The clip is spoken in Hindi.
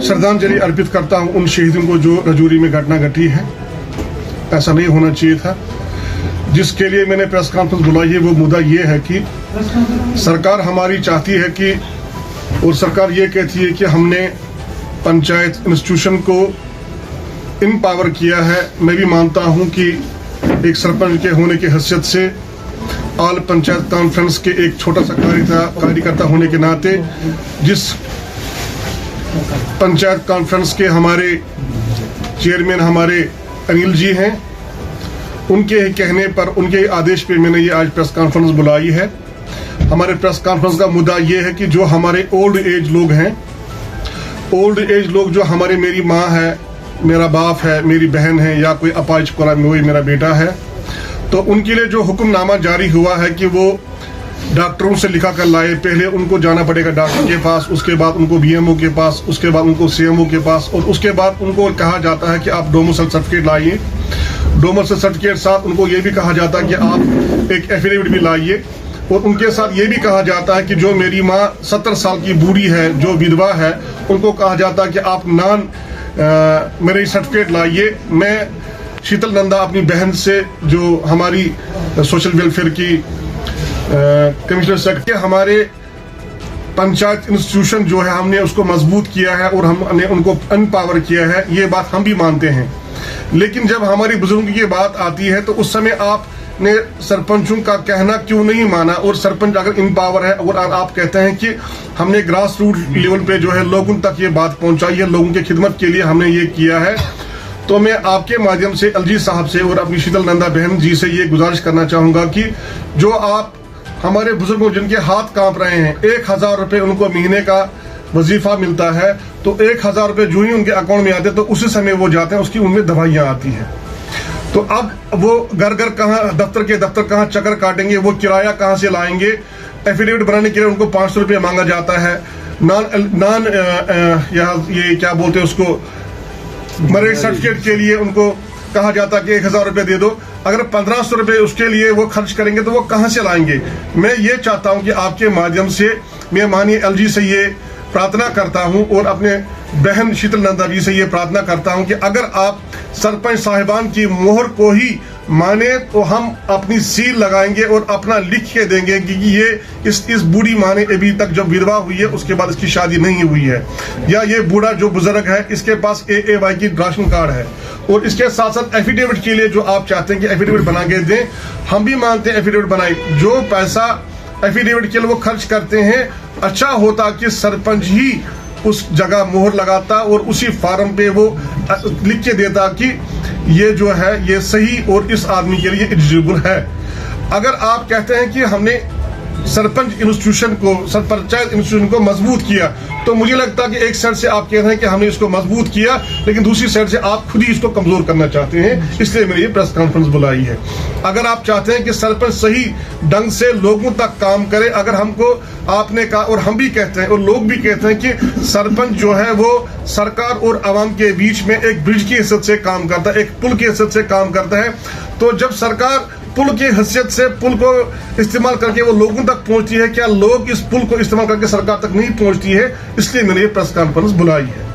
श्रद्धांजलि अर्पित करता हूं उन शहीदों को जो रजौरी में घटना घटी है। ऐसा नहीं होना चाहिए था। जिसके लिए मैंने प्रेस कॉन्फ्रेंस बुलाई है वो मुद्दा ये है कि सरकार हमारी चाहती है कि, और सरकार ये कहती है कि हमने पंचायत इंस्टीट्यूशन को इम्पावर किया है। मैं भी मानता हूं कि एक सरपंच के होने की हैसियत से, ऑल पंचायत कॉन्फ्रेंस के एक छोटा सा कार्यकर्ता होने के नाते, जिस पंचायत कॉन्फ्रेंस के हमारे चेयरमैन हमारे अनिल जी हैं, उनके कहने पर, उनके आदेश पे मैंने ये आज प्रेस कॉन्फ्रेंस बुलाई है। हमारे प्रेस कॉन्फ्रेंस का मुद्दा ये है कि जो हमारे ओल्ड एज लोग हैं, ओल्ड एज लोग जो हमारे, मेरी माँ है, मेरा बाप है, मेरी बहन है, या कोई अपाहिज कोरा में वही मेरा बेटा है, तो उनके लिए जो हुक्मनामा जारी हुआ है कि वो डॉक्टरों से लिखा कर लाए। पहले उनको जाना पड़ेगा डॉक्टर के पास, उसके बाद उनको बीएमओ के पास, उसके बाद उनको सीएमओ के पास, और उसके बाद उनको कहा जाता है कि आप डोमिसाइल सर्टिफिकेट लाइए। डोमिसाइल सर्टिफिकेट साथ उनको ये भी कहा जाता है कि आप एक एफिडेविट भी लाइए, और उनके साथ ये भी कहा जाता है कि जो मेरी माँ 70 साल की बूढ़ी है, जो विधवा है, उनको कहा जाता है कि आप मेरे सर्टिफिकेट लाइए। मैं शीतल नंदा अपनी बहन से, जो हमारी सोशल वेलफेयर की कमिश्नर सेक्रेटरी, हमारे पंचायत इंस्टीट्यूशन जो है हमने उसको मजबूत किया है और हमने उनको अनपावर किया है, ये बात हम भी मानते हैं। लेकिन जब हमारी बुजुर्गों की बात आती है तो उस समय आपने सरपंचों का कहना क्यों नहीं माना? और सरपंच अगर इनपावर है और आप कहते हैं कि हमने ग्रास रूट लेवल पे जो है लोगों तक ये बात पहुंचाई है, लोगों की खिदमत के लिए हमने ये किया है, तो मैं आपके माध्यम से एलजी साहब से और अपनी शीतल नंदा बहन जी से ये गुजारिश करना चाहूंगा कि जो आप हमारे बुजुर्गों जिनके हाथ कांप रहे हैं, 1000 रुपए उनको महीने का वजीफा मिलता है, तो 1000 रुपए जो ही उनके अकाउंट में आते हैं तो उसी समय वो जाते हैं, उसकी उनमें दवाइयां आती हैं। तो अब वो घर घर कहाँ, दफ्तर कहाँ चक्कर काटेंगे, वो किराया कहाँ से लाएंगे? एफिडेविट बनाने के लिए उनको 500 रुपये मांगा जाता है। ये क्या बोलते हैं उसको, मैरिज सर्टिफिकेट के लिए उनको कहा जाता है कि 1000 रुपये दे दो। अगर 1500 रुपये उसके लिए वो खर्च करेंगे तो वो कहाँ से लाएंगे? मैं ये चाहता हूँ कि आपके माध्यम से मैं माननीय एलजी से ये प्रार्थना करता हूँ और अपने बहन शीतल नंदा जी से ये प्रार्थना करता हूँ कि अगर आप सरपंच साहिबान की मोहर को ही माने तो हम अपनी सील लगाएंगे और अपना लिख के देंगे कि ये इस बूढ़ी माँ ने अभी तक जब विधवा हुई है उसके बाद इसकी शादी नहीं हुई है, या ये बूढ़ा जो बुजुर्ग है इसके पास AAY की राशन कार्ड है। और इसके साथ साथ एफिडेविट के लिए जो आप चाहते हैं कि एफिडेविट बना के दें, हम भी मानते हैं एफिडेविट बनाए। जो पैसा एफिडेविट के लिए वो खर्च करते हैं, अच्छा होता कि सरपंच ही उस जगह मोहर लगाता और उसी फार्म पे वो लिख के देता कि ये जो है ये सही और इस आदमी के लिए एलिजिबल है। अगर आप कहते हैं कि हमने सरपंच इंस्टीट्यूशन को, पंचायत इंस्टीट्यूशन को मजबूत किया, तो मुझे लगता है कि एक साइड से आप कह रहे हैं कि हमने इसको मजबूत किया, लेकिन दूसरी साइड से आप खुद ही इसको कमजोर करना चाहते हैं। इसलिए मैंने ये प्रेस कॉन्फ्रेंस बुलाई है। अगर आप चाहते हैं कि सरपंच सही ढंग से लोगों तक काम करे, अगर हमको आपने कहा और हम भी कहते हैं और लोग भी कहते हैं कि सरपंच जो है वो सरकार और आवाम के बीच में एक ब्रिज की हैसियत से काम करता है, एक पुल की हैसियत से काम करता है, तो जब सरकार पुल की हैसियत से पुल को इस्तेमाल करके वो लोगों तक पहुंचती है, क्या लोग इस पुल को इस्तेमाल करके सरकार तक नहीं पहुंचती है? इसलिए मैंने ये प्रेस कॉन्फ्रेंस बुलाई है।